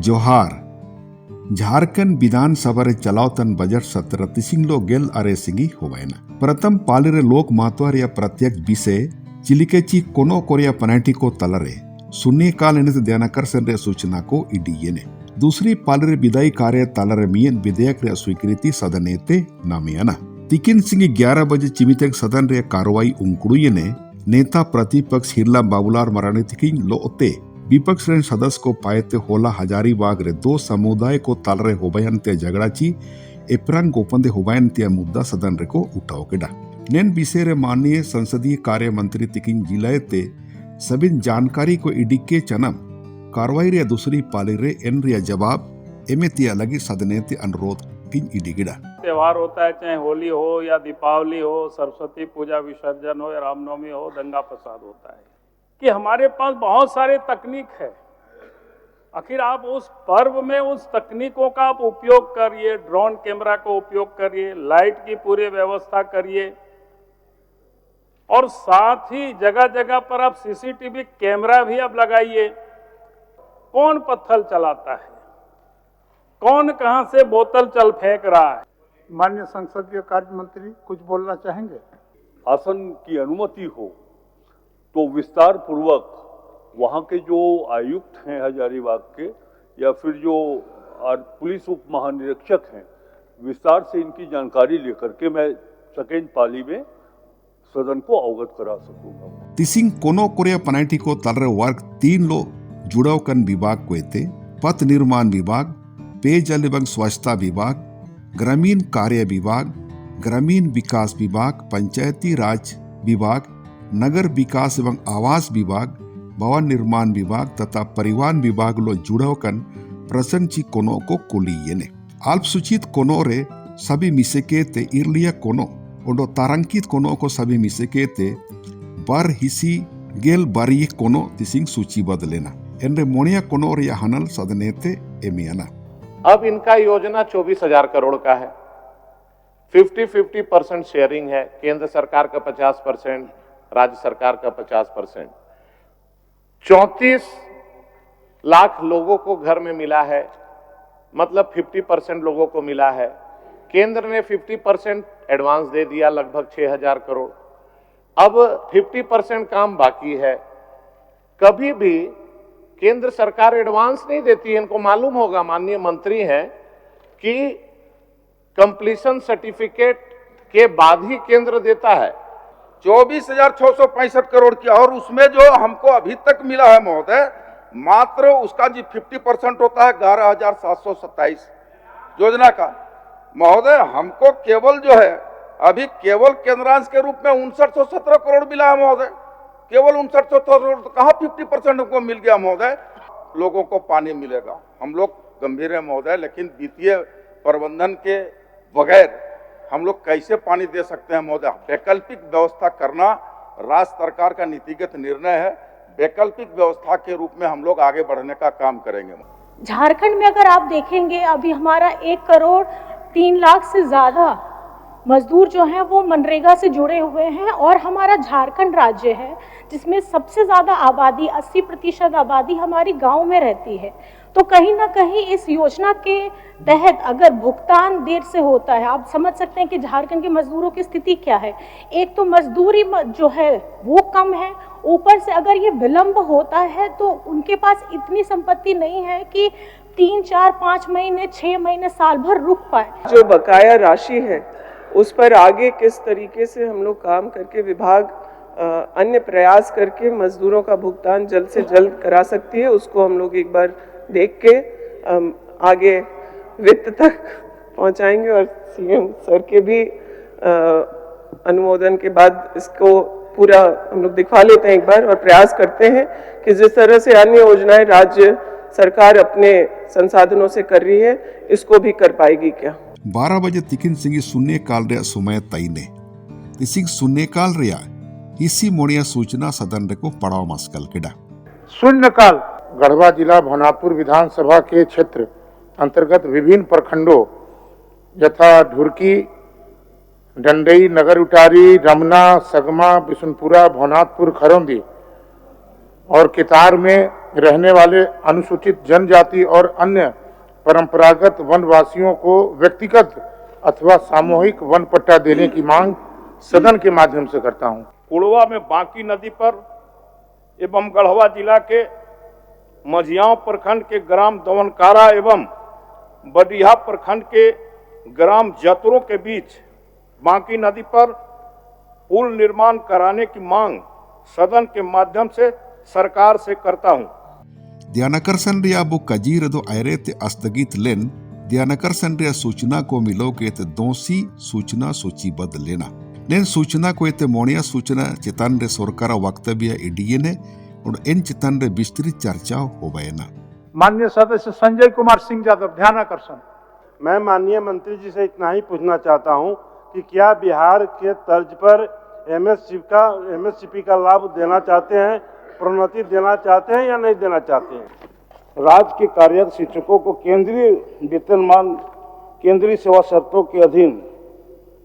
जोहार झारखंड विधानसभा रे चलावतन बजट सत्र तिसिंगलो गेल अरे सिंगी होवेना प्रथम पालिरे लोक मातवार या प्रत्यक्ष विषय चिलिकेची कोनो कोरिया पनाटी को तलरे सुन्नी काल एने ध्यानकर रे सूचना को इडीएने दूसरी पालिरे विदाई कार्य तलरे मियन विधेयक रे स्वीकृति सदनेते नामियाना तिकिन सिंगी 11 बजे चिमितेक सदन रे कार्रवाई उंकुड़ुयने नेता प्रतिपक्ष हिरला बाबुलार मराने तिकिन लोते विपक्ष रे सदस्य को पाएते होला हजारीबाग रे दो समुदाय को तलरे होबयनते झगड़ाची एप्रांग गोपंदे होबयनते मुद्दा सदन रे को उठाओ केडा नेन विषय रे माननीय संसदीय कार्य मंत्री तिकिन जिलायते सभी जानकारी को इडिके चनम कार्रवाई रे दूसरी पाली रे एन रिया जवाब एमेतिया लगी सदनेते अनुरोध किन इडिगिड़ा त्योहार होता है, चाहे होली हो या दीपावली हो, सरस्वती पूजा विसर्जन हो या रामनवमी हो, दंगा फसाद होता है कि हमारे पास बहुत सारे तकनीक है। आखिर आप उस पर्व में उस तकनीकों का आप उपयोग करिए, ड्रोन कैमरा का उपयोग करिए, लाइट की पूरी व्यवस्था करिए और साथ ही जगह जगह पर आप सीसीटीवी कैमरा भी अब लगाइए। कौन पत्थर चलाता है, कौन कहां से बोतल चल फेंक रहा है। माननीय संसदीय कार्य मंत्री कुछ बोलना चाहेंगे? शासन की अनुमति हो तो विस्तार पूर्वक वहाँ के जो आयुक्त हैं हजारीबाग के या फिर जो पुलिस उप महानिरीक्षक हैं, विस्तार से इनकी जानकारी लेकर के मैं सेकेंड पाली में सदन को अवगत करा सकूंगा। तिसिंग कोनो कोरिया पनाटी को तलरे वर्ग 3 लो जुड़ाव कन विभाग को एते पथ निर्माण विभाग, पेयजल एवं स्वच्छता विभाग, ग्रामीण कार्य विभाग, ग्रामीण विकास विभाग, पंचायती राज विभाग, नगर विकास एवं आवास विभाग, भवन निर्माण विभाग तथा परिवहन विभाग लो जुड़ाव कन प्रसन्नची कोनो को कुलियने अल्पसूचित कोनो रे सभी मिसेके ते इरलिया कोनो ओडो तारंकित कोनो को सभी मिसेके ते बर हिसी गेल बारी कोनो तिसिंग सूची बदलेना एनरे मोनिया कोनो रे हनल सदनेते एमियाना। अब इनका योजना 24,000 करोड़ का है। 50-50% शेयरिंग है, केंद्र सरकार का 50%, राज्य सरकार का 50%। 34 लाख लोगों को घर में मिला है, मतलब 50% लोगों को मिला है। केंद्र ने 50% एडवांस दे दिया, लगभग 6,000 करोड़। अब 50% काम बाकी है। कभी भी केंद्र सरकार एडवांस नहीं देती है, इनको मालूम होगा, माननीय मंत्री हैं, कि कंप्लीशन सर्टिफिकेट के बाद ही केंद्र देता है। 24,665 करोड़ की, और उसमें जो हमको अभी तक मिला है महोदय, मात्र उसका जो 50% होता है 11,727 योजना का। महोदय हमको केवल जो है अभी केवल केंद्रांश के रूप में 5917 करोड़ मिला है महोदय, केवल 5917 करोड़। तो कहाँ 50% हमको मिल गया महोदय? लोगों को पानी मिलेगा, हम लोग गंभीर है महोदय, लेकिन वित्तीय प्रबंधन के बगैर हम लोग कैसे पानी दे सकते हैं महोदय? वैकल्पिक व्यवस्था करना राज्य सरकार का नीतिगत निर्णय है। वैकल्पिक व्यवस्था के रूप में हम लोग आगे बढ़ने का काम करेंगे। झारखंड में अगर आप देखेंगे, अभी हमारा 1 करोड़ 3 लाख से ज्यादा मजदूर जो हैं वो मनरेगा से जुड़े हुए हैं, और हमारा झारखंड राज्य है जिसमें सबसे ज़्यादा आबादी 80% आबादी हमारी गांव में रहती है। तो कहीं ना कहीं इस योजना के तहत अगर भुगतान देर से होता है, आप समझ सकते हैं कि झारखंड के मजदूरों की स्थिति क्या है। एक तो मजदूरी जो है वो कम है, ऊपर से अगर ये विलम्ब होता है तो उनके पास इतनी संपत्ति नहीं है कि 3, 4, 5 महीने, 6 महीने, साल भर रुक पाए। जो बकाया राशि है उस पर आगे किस तरीके से हम लोग काम करके विभाग अन्य प्रयास करके मजदूरों का भुगतान जल्द से जल्द करा सकती है, उसको हम लोग एक बार देख के आगे वित्त तक पहुंचाएंगे, और सीएम सर के भी अनुमोदन के बाद इसको पूरा हम लोग दिखा लेते हैं एक बार, और प्रयास करते हैं कि जिस तरह से अन्य योजनाएं राज्य सरकार अपने संसाधनों से कर रही है, इसको भी कर पाएगी क्या। 12 बजे तिकिन सिंगी शून्य काल रे सुमय तईने तिसिंग शून्य काल रिया इसी मोड़िया सूचना सदन रे को पड़ाव मस्कल केडा। शून्यकाल गढ़वा जिला भवनाथपुर विधानसभा के क्षेत्र अंतर्गत विभिन्न प्रखंडों यथा ढुरकी, डंडई, नगर उटारी, रमना, सगमा, बिशुनपुरा, भवनाथपुर, खरौंदी और कितार में रहने वाले अनुसूचित जनजाति और अन्य परंपरागत वनवासियों को व्यक्तिगत अथवा सामूहिक वन पट्टा देने की मांग सदन के माध्यम से करता हूं। कुड़वा में बांकी नदी पर एवं गढ़वा जिला के मझियाओं प्रखंड के ग्राम दवनकारा एवं बडिया प्रखंड के ग्राम जतरों के बीच बांकी नदी पर पुल निर्माण कराने की मांग सदन के माध्यम से सरकार से करता हूं। ध्यानाकर्षण रिया बु कजीर दो आयरे ते अस्तगित लेन ध्यानाकर्षण रिया सूचना को मिलो के ते दोषी सूचना सूचीबद्ध लेना नेन सूचना को एते मोनिया सूचना चितान रे सरकार वक्तव्य एडीए ने और इन चितान रे विस्तृत चर्चा हो बयना। माननीय सदस्य संजय कुमार सिंह यादव ध्यानाकर्षण। मैं माननीय मंत्री जी से इतना ही पूछना चाहता हूं कि क्या बिहार के तर्ज पर एमएससीपी का लाभ देना चाहते हैं, प्रोन्नति देना चाहते हैं या नहीं देना चाहते हैं? राज्य के कार्यरत शिक्षकों को केंद्रीय वेतनमान केंद्रीय सेवा शर्तों के अधीन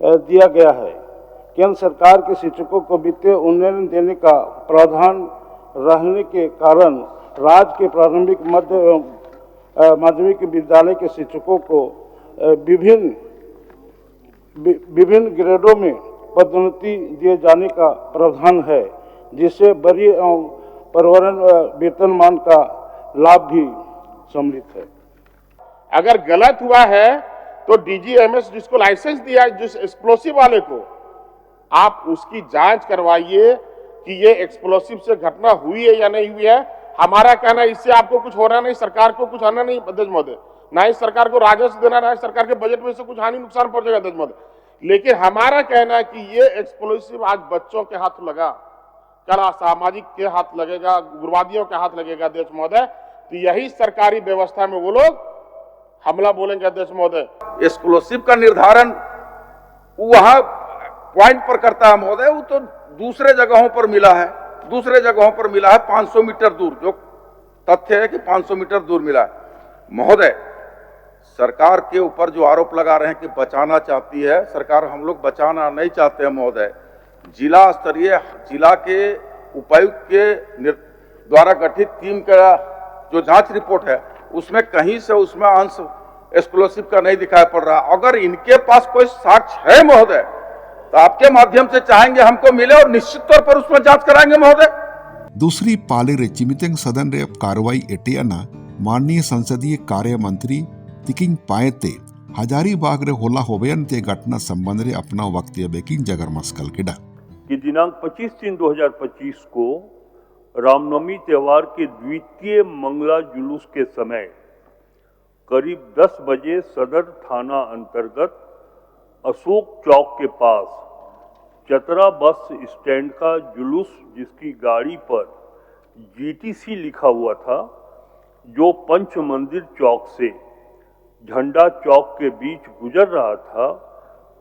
दिया गया है। केंद्र सरकार के शिक्षकों को वित्तीय उन्नयन देने का प्रावधान रहने के कारण राज्य के प्रारंभिक माध्यमिक विद्यालय के शिक्षकों को विभिन्न ग्रेडों में पदोन्नति दिए जाने का प्रावधान है, जिससे वरीय पर्यावरण वेतनमान का लाभ भी सम्मिलित है। अगर गलत हुआ है तो डीजीएमएस जिसको लाइसेंस दिया है जिस एक्सप्लोसिव वाले को, आप उसकी जांच करवाइए कि ये एक्सप्लोसिव से घटना हुई है या नहीं हुई है। हमारा कहना है इससे आपको कुछ होना नहीं, सरकार को कुछ आना नहीं अध्यक्ष महोदय, ना ही सरकार को राजस्व देना, ना ही सरकार के बजट में से कुछ हानि नुकसान पहुंचेगा अध्यक्ष महोदय। लेकिन हमारा कहना है कि ये एक्सप्लोसिव आज बच्चों के हाथ लगा, कल असामाजिक के हाथ लगेगा, उग्रवादियों के हाथ लगेगा अध्यक्ष महोदय, तो यही सरकारी व्यवस्था में वो लोग हमला बोलेंगे अध्यक्ष महोदय। एक्सप्लोसिव का निर्धारण वहां पॉइंट पर करता है महोदय, वो तो दूसरे जगहों पर मिला है, 500 मीटर दूर, जो तथ्य है कि 500 मीटर दूर मिला है। महोदय, सरकार के ऊपर जो आरोप लगा रहे हैं कि बचाना चाहती है सरकार, हम लोग बचाना नहीं चाहते हैं महोदय। जिला स्तरीय जिला के उपायुक्त के द्वारा गठित टीम का जो जांच रिपोर्ट है उसमें कहीं से उसमें अंश एक्सप्लोसिव का नहीं दिखाई पड़ रहा। अगर इनके पास कोई साक्ष्य है महोदय तो आपके माध्यम से चाहेंगे हमको मिले और निश्चित तौर पर उसमें जांच कराएंगे महोदय। दूसरी पाली रे चिमितेंग सदन रे कार्रवाई एटियाना माननीय संसदीय कार्य मंत्री तिकिंग पाएते हजारीबाग रे होला होबेन ते घटना संबंध रे अपना वक्तव्य बेकिंग जगर मस्कल केडा कि दिनांक 25/3/2025 को रामनवमी त्योहार के द्वितीय मंगला जुलूस के समय करीब 10 बजे सदर थाना अंतर्गत अशोक चौक के पास चतरा बस स्टैंड का जुलूस, जिसकी गाड़ी पर जीटीसी लिखा हुआ था, जो पंच मंदिर चौक से झंडा चौक के बीच गुजर रहा था,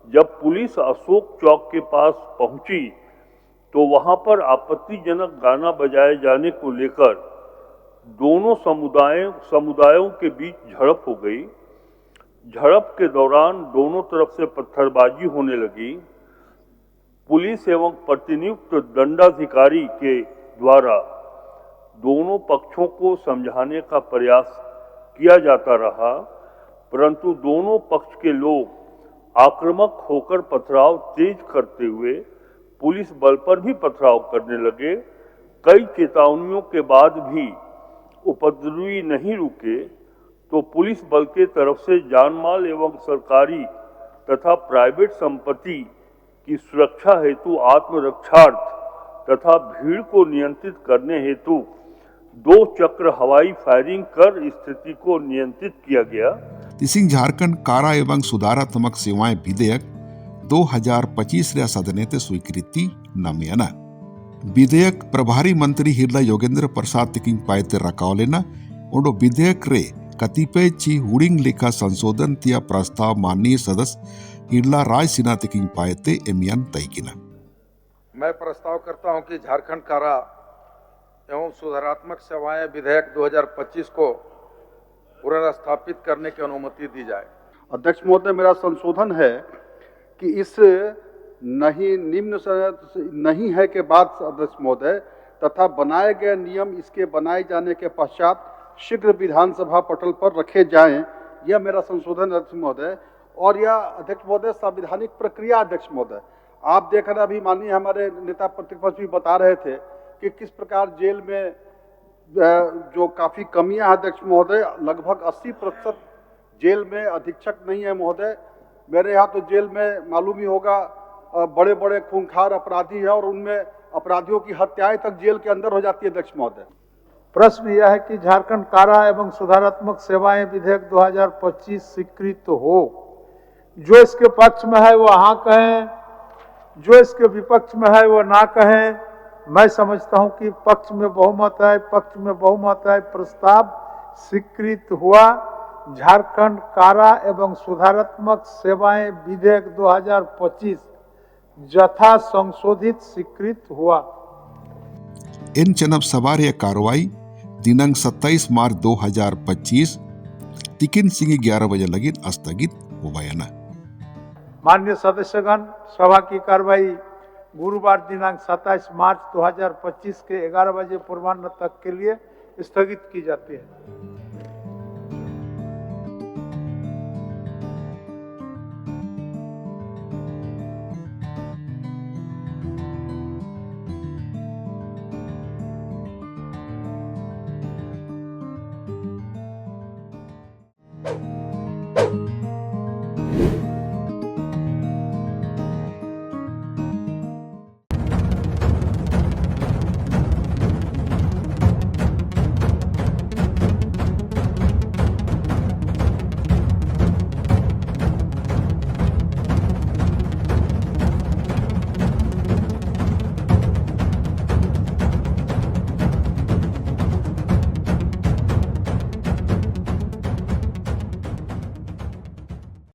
जब पुलिस अशोक चौक के पास पहुंची तो वहां पर आपत्तिजनक गाना बजाए जाने को लेकर दोनों समुदायों के बीच झड़प हो गई। झड़प के दौरान दोनों तरफ से पत्थरबाजी होने लगी। पुलिस एवं प्रतिनियुक्त दंडाधिकारी के द्वारा दोनों पक्षों को समझाने का प्रयास किया जाता रहा, परंतु दोनों पक्ष के लोग आक्रामक होकर पथराव तेज करते हुए पुलिस बल पर भी पथराव करने लगे। कई चेतावनियों के बाद भी उपद्रवी नहीं रुके तो पुलिस बल के तरफ से जानमाल एवं सरकारी तथा प्राइवेट संपत्ति की सुरक्षा हेतु आत्मरक्षार्थ तथा भीड़ को नियंत्रित करने हेतु 2 चक्र हवाई फायरिंग कर स्थिति को नियंत्रित किया गया। तिसिंग झारखंड कारा एवं सुधारात्मक सेवाएं विधेयक 2025 रे सदनेते स्वीकृति नमियाना विधेयक प्रभारी मंत्री हिरला योगेंद्र प्रसाद तिकिंग पायते रकावलेना और विधेयक रे कतिपय ची हुडिंग लेखा संशोधन तिया प्रस्ताव माननीय सदस्य हिरला राय सिन्हा तिकिंग पायते एमियन तैकिना। मैं प्रस्ताव करता हूं कि झारखंड कारा एवं सुधारात्मक सेवाएं विधेयक 2025 को पुनर्स्थापित करने की अनुमति दी जाए। अध्यक्ष महोदय, मेरा संशोधन है कि इस निम्न नहीं है के बाद अध्यक्ष महोदय तथा बनाए गए नियम इसके बनाए जाने के पश्चात शीघ्र विधानसभा पटल पर रखे जाएं। यह मेरा संशोधन अध्यक्ष महोदय। और यह अध्यक्ष महोदय संवैधानिक प्रक्रिया अध्यक्ष महोदय, आप देख रहे अभी माननीय हमारे नेता प्रतिपक्ष भी बता रहे थे कि किस प्रकार जेल में जो काफी कमियां अध्यक्ष महोदय, लगभग 80% जेल में अधीक्षक नहीं है महोदय। मेरे यहाँ तो जेल में मालूम ही होगा बड़े बड़े खूंखार अपराधी हैं और उनमें अपराधियों की हत्याएं तक जेल के अंदर हो जाती है अध्यक्ष महोदय। प्रश्न यह है कि झारखंड कारा एवं सुधारात्मक सेवाएं विधेयक 2025 स्वीकृत हो। जो इसके पक्ष में है वो हाँ कहें, जो इसके विपक्ष में है वो ना कहें। मैं समझता हूं कि पक्ष में बहुमत है, पक्ष में बहुमत है। प्रस्ताव स्वीकृत हुआ। झारखंड कारा एवं सुधारात्मक सेवाएं विधेयक 2025 यथा संशोधित स्वीकृत हुआ। इन चनब सवार यह कार्रवाई दिनांक 27 मार्च 2025 तिकिन सिंह 11 बजे लगी स्थगित हो गया। माननीय सदस्यगण, सभा की कार्रवाई गुरुवार दिनांक 27 मार्च 2025 के 11 बजे पूर्वाह्न तक के लिए स्थगित की जाती है।